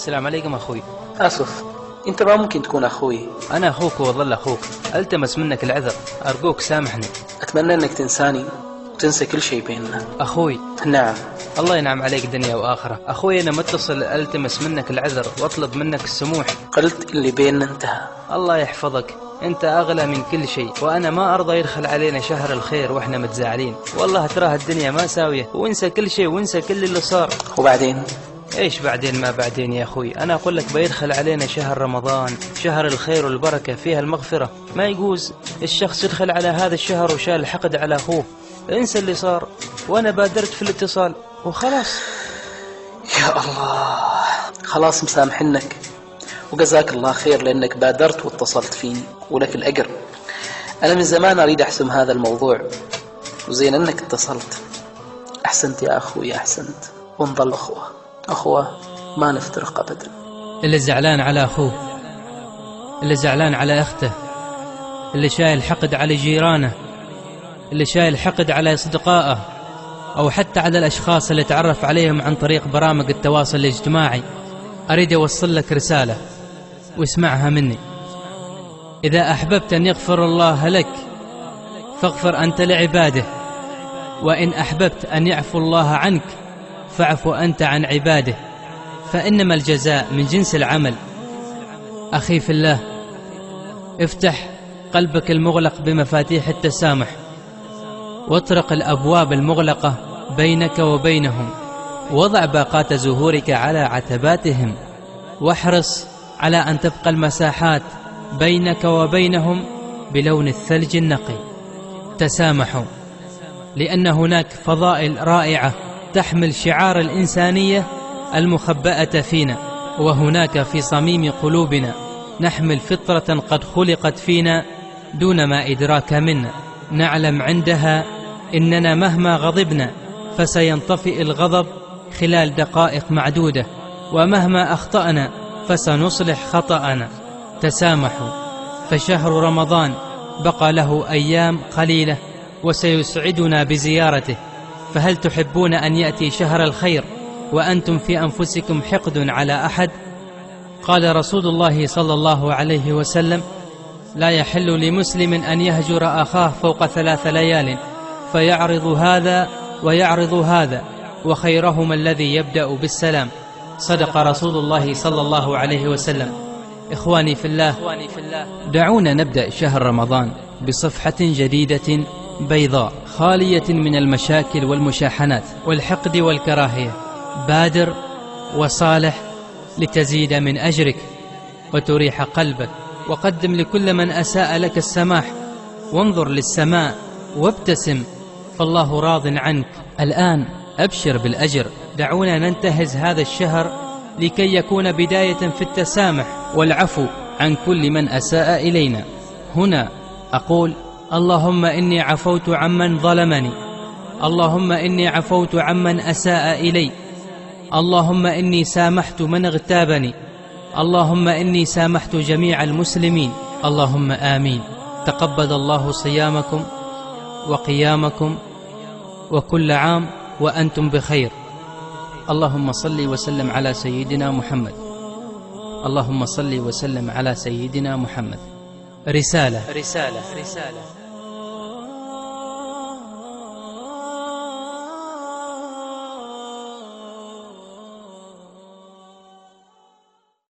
السلام عليكم أخوي. آسف، أنت ما ممكن تكون أخوي. أنا أخوك وظل أخوك، ألتمس منك العذر، أرجوك سامحني. أتمنى أنك تنساني وتنسى كل شيء بيننا. أخوي. نعم. الله ينعم عليك دنيا وآخرة. أخوي أنا متصل ألتمس منك العذر وأطلب منك السموح. قلت اللي بيننا انتهى. الله يحفظك، أنت أغلى من كل شيء، وأنا ما أرضى يدخل علينا شهر الخير وإحنا متزاعلين. والله تراها الدنيا ما ساوية، وانسى كل شيء وانسى كل اللي صار. وبعدين؟ ايش بعدين ما بعدين يا اخوي؟ انا اقول لك بيدخل علينا شهر رمضان، شهر الخير والبركة، فيها المغفرة. ما يجوز الشخص يدخل على هذا الشهر وشال الحقد على اخوه. انسى اللي صار، وانا بادرت في الاتصال وخلاص. يا الله، خلاص مسامحنك، وجزاك الله خير لأنك بادرت واتصلت فيني، ولك الأجر. أنا من زمان أريد أحسم هذا الموضوع، وزين أنك اتصلت. أحسنت يا أخوي، أحسنت، ونظل أخوة ما نفترق أبدا. اللي زعلان على أخوه، اللي زعلان على أخته، اللي شايل حقد على جيرانه، اللي شايل حقد على أصدقائه، أو حتى على الأشخاص اللي تعرف عليهم عن طريق برامج التواصل الاجتماعي، أريد أوصل لك رسالة واسمعها مني. إذا أحببت أن يغفر الله لك فاغفر أنت لعباده، وإن أحببت أن يعفو الله عنك فاعف أنت عن عباده، فإنما الجزاء من جنس العمل. أخي في الله، افتح قلبك المغلق بمفاتيح التسامح، واطرق الأبواب المغلقة بينك وبينهم، وضع باقات زهورك على عتباتهم، واحرص على أن تبقى المساحات بينك وبينهم بلون الثلج النقي. تسامحوا، لأن هناك فضائل رائعة تحمل شعار الإنسانية المخبأة فينا، وهناك في صميم قلوبنا نحمل فطرة قد خلقت فينا دون ما إدراك منا، نعلم عندها إننا مهما غضبنا فسينطفئ الغضب خلال دقائق معدودة، ومهما أخطأنا فسنصلح خطأنا. تسامحوا، فشهر رمضان بقى له أيام قليلة وسيسعدنا بزيارته، فهل تحبون أن يأتي شهر الخير وأنتم في أنفسكم حقد على أحد؟ قال رسول الله صلى الله عليه وسلم: لا يحل لمسلم أن يهجر أخاه فوق 3 ليال، فيعرض هذا ويعرض هذا، وخيرهما الذي يبدأ بالسلام. صدق رسول الله صلى الله عليه وسلم. إخواني في الله، دعونا نبدأ شهر رمضان بصفحة جديدة بيضاء خالية من المشاكل والمشاحنات والحقد والكراهية. بادر وصالح لتزيد من أجرك وتريح قلبك، وقدم لكل من أساء لك السماح، وانظر للسماء وابتسم، فالله راض عنك. الآن أبشر بالأجر. دعونا ننتهز هذا الشهر لكي يكون بداية في التسامح والعفو عن كل من أساء إلينا. هنا أقول: اللهم إني عفوت عمن ظلمني، اللهم إني عفوت عمن أساء إلي، اللهم إني سامحت من اغتابني، اللهم إني سامحت جميع المسلمين. اللهم آمين. تقبل الله صيامكم وقيامكم، وكل عام وأنتم بخير. اللهم صل وسلم على سيدنا محمد، اللهم صل وسلم على سيدنا محمد. رسالة